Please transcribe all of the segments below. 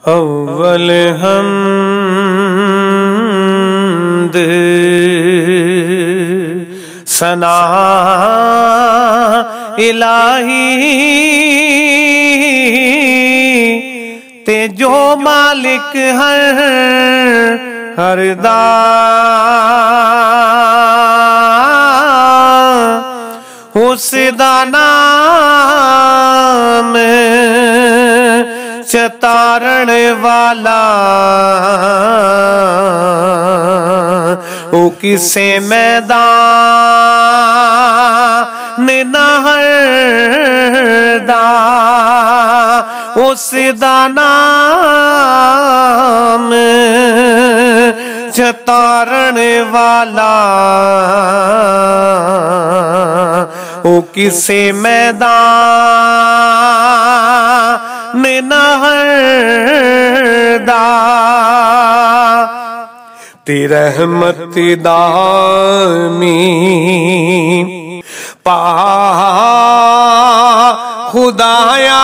अव्वल हमद सना इलाही ते जो मालिक हर दा उसदा नाम चतारण वाला ओ किसे मैदान नहरदा उसदा नाम चतारण वाला ओ किसे मैदान नहरदा ते रहमत दामी पा खुदाया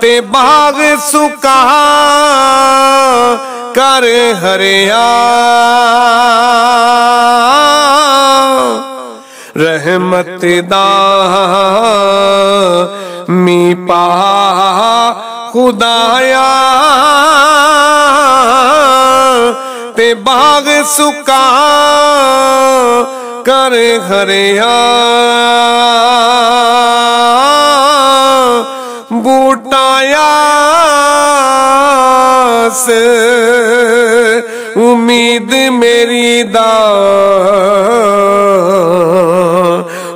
ते बाग सुका कर हरिया रहमत दा मी पा खुदाया ते बाग सुका कर हरिया बूटाया से उम्मीद मेरी दा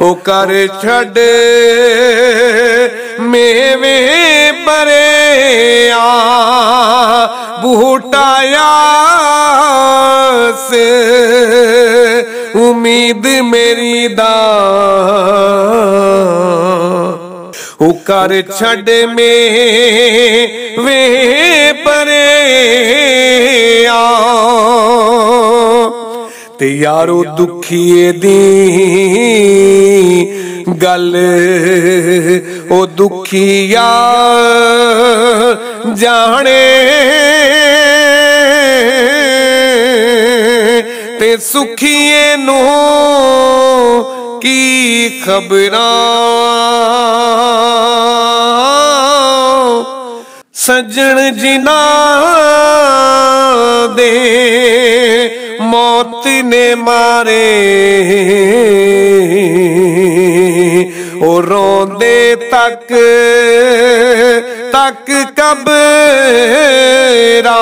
ओ कर छड़ मेवे परे आ बूटाया से उम्मीद मेरी दा ओ कर छड़ में वे परे आओ ते यारो दुखिए दी गल ओ दुखिया जाने ते सुखिए नो की खबरां सजन जिना दे मौत ने मारे ओ रोंदे तक कबरा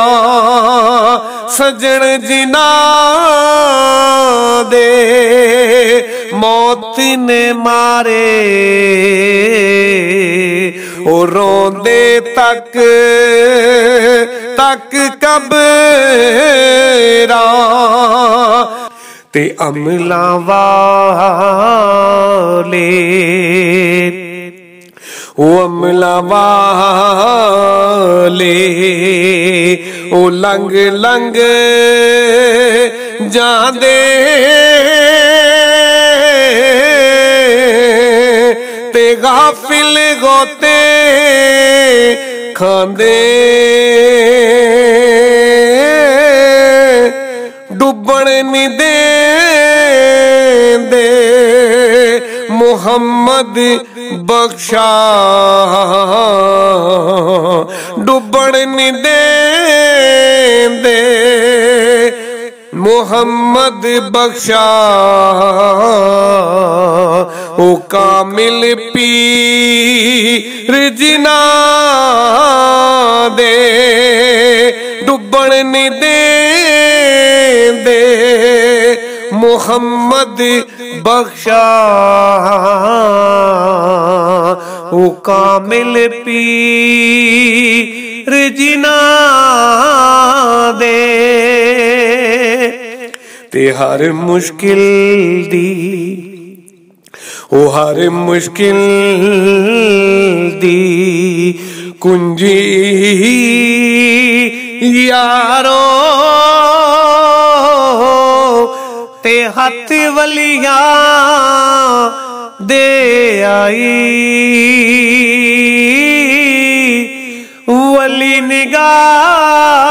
सजन जिना दे मौत ने मारे ओ रोंदे तक कबरा ते अमला वाले ओ अमला वाले ओ लंग लंग जांदे ते गाफिल गोते खांदे डुबण नी दे मोहम्मद बख्शा डुबण नी दे मोहम्मद बख्शा ओ कामिल पीर जिना दे डुबण नी दे मोहम्मद बख्शा ओ कामिल पीर जिना दे ते हर मुश्किल दी ओ हर मुश्किल दी कुंजी यारो ते हथ वलिया दे आई। निगाह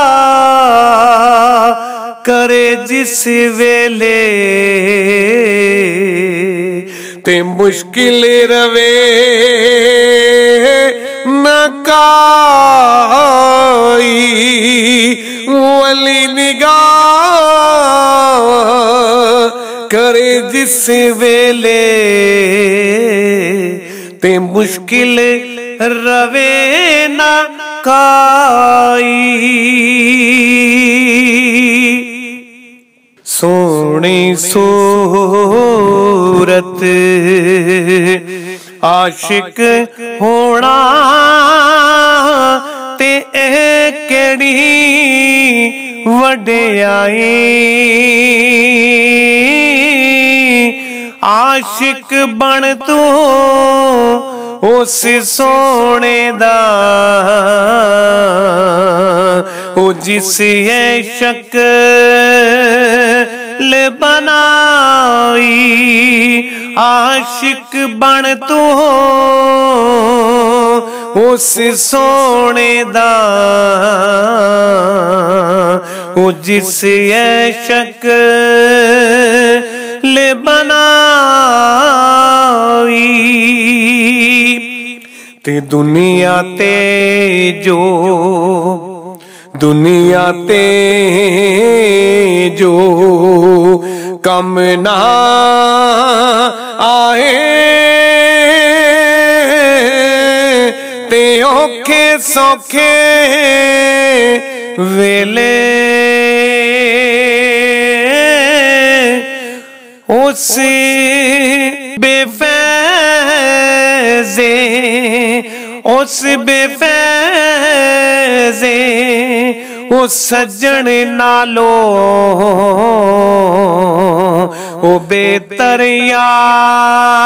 करे जिस वेले ते मुश्किल रवे न काई वली निगाह करे जिस वेले ते मुश्किल रवे न काई। सोनी सूरत आशिक होना ते केड़ी वड्याई आशिक बन तू उस सोने दा ओ जिस है शक्ल बनाई आशिक बन तू उस सोने दा ओ जिस है शक्ल बनाई। ते दुनिया ते जो कम ना आए ते औखे सौखे वेले उस बेफैज़े उस बेफैज़े उस सज्जन नालो ओ बेहतर यार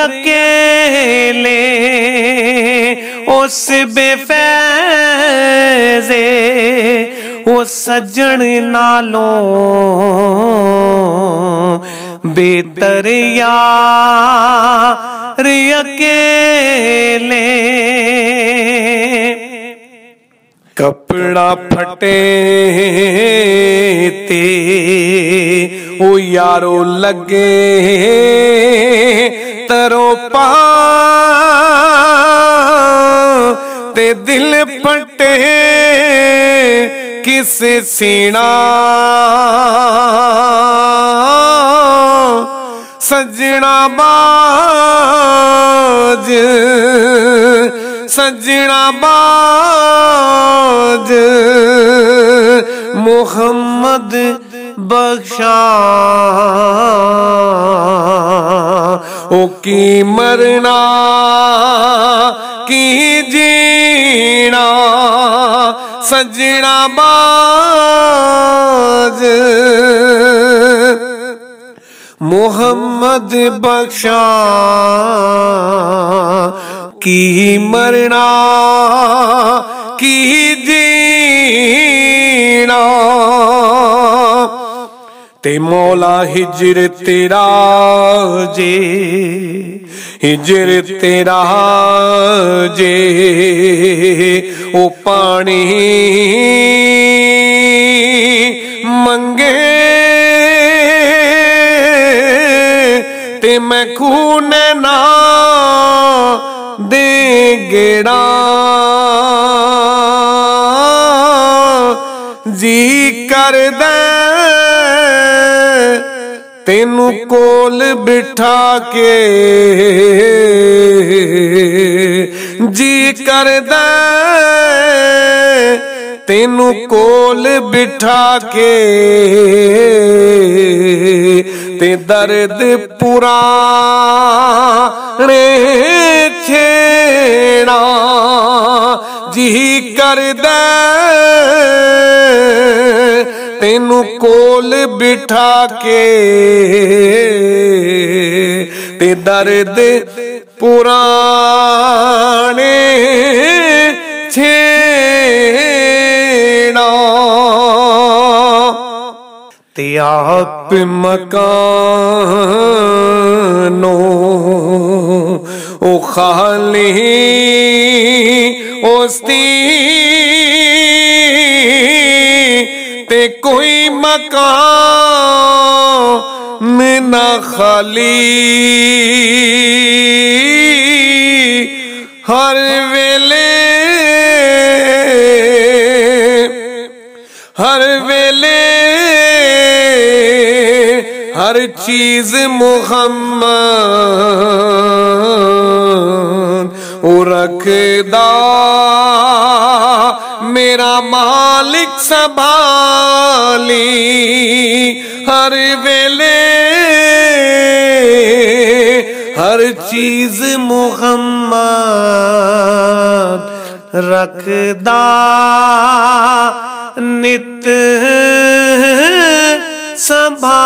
अकेले उस बेफैज़े उस सज्जन नालो बेहतर यार अकेले। कपड़ा फटे ते ओ यारो लगे तरो पा ते दिल फटे किस सीना सजना बाज सजना बाज मोहम्मद बख्शा ओ की मरना की जीना सजना बाज मोहम्मद बख्शा की मरना की जीना ते मौला हिजर तेरा जे हिजर तेरा जे ओ पानी मंगे ते मैं खून ना दे गेड़ा जी कर दे तेनू कोल बिठा के जी कर दे तेनू कोल बिठा के ते दर्द पुराने छेड़ा जी कर दे तेनू कोल बिठा के ते दर्द पुराने छेड़ा ते आप मकानो ओ खाली उसदी ते कोई मकाम ना खाली। हर वेले हर चीज मुहम्मद ओ रखदा मेरा मालिक संभाली। हर वेले हर चीज मुहम्मद रखदा नित संभाली।